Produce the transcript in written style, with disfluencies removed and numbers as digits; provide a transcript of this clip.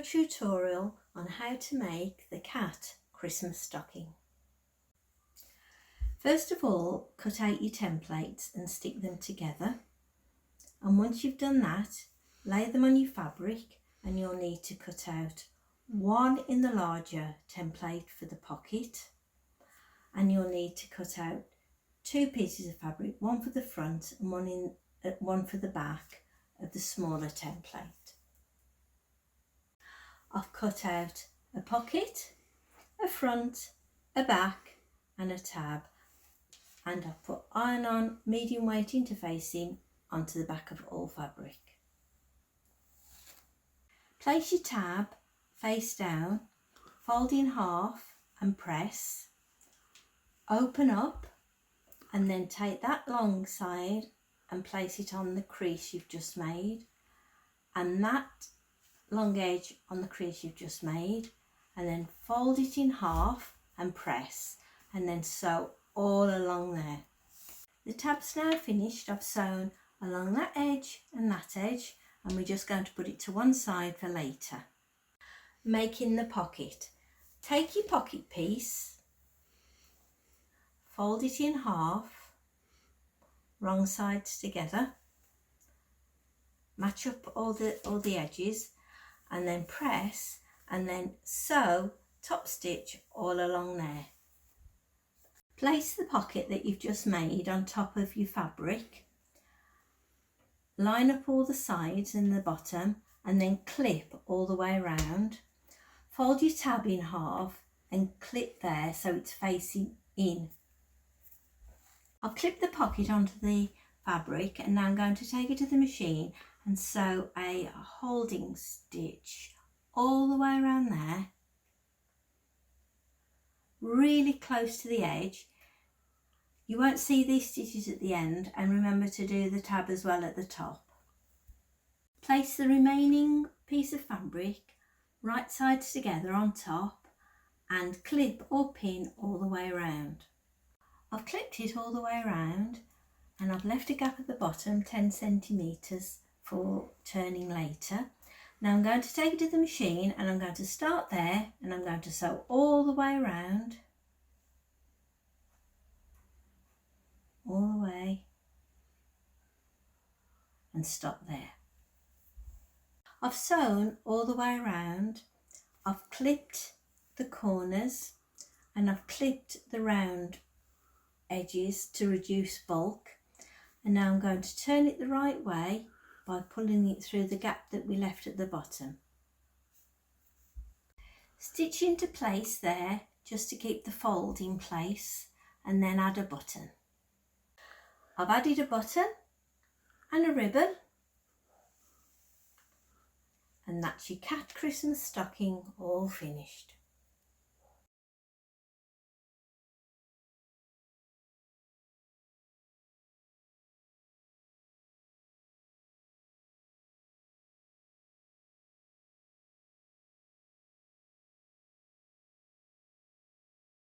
tutorial on how to make the cat Christmas stocking. First of all, cut out your templates and stick them together. And once you've done that, lay them on your fabric, and you'll need to cut out one in the larger template for the pocket, and you'll need to cut out 2 pieces of fabric, one for the front and one for the back of the smaller template. I've cut out a pocket, a front, a back and a tab, and I've put iron-on medium weight interfacing onto the back of all fabric. Place your tab face down, fold in half and press, open up, and then take that long side and place it on the crease you've just made, and that long edge on the crease you've just made, and then fold it in half and press, and then sew all along there. The tab's now finished. I've sewn along that edge and that edge, and we're just going to put it to one side for later. Making the pocket. Take your pocket piece, fold it in half, wrong sides together, match up all the edges, and then press, and then sew top stitch all along there. Place the pocket that you've just made on top of your fabric, line up all the sides and the bottom, and then clip all the way around. Fold your tab in half and clip there so it's facing in. I'll clip the pocket onto the fabric, and now I'm going to take it to the machine and sew a holding stitch all the way around there, really close to the edge. You won't see these stitches at the end, and remember to do the tab as well at the top. Place the remaining piece of fabric right sides together on top and clip or pin all the way around. I've clipped it all the way around, and I've left a gap at the bottom 10 centimetres for turning later. Now I'm going to take it to the machine, and I'm going to start there, and I'm going to sew all the way around, all the way, and stop there. I've sewn all the way around, I've clipped the corners, and I've clipped the round edges to reduce bulk, and now I'm going to turn it the right way by pulling it through the gap that we left at the bottom. Stitch into place there just to keep the fold in place, and then add a button. I've added a button and a ribbon, and that's your cat Christmas stocking all finished.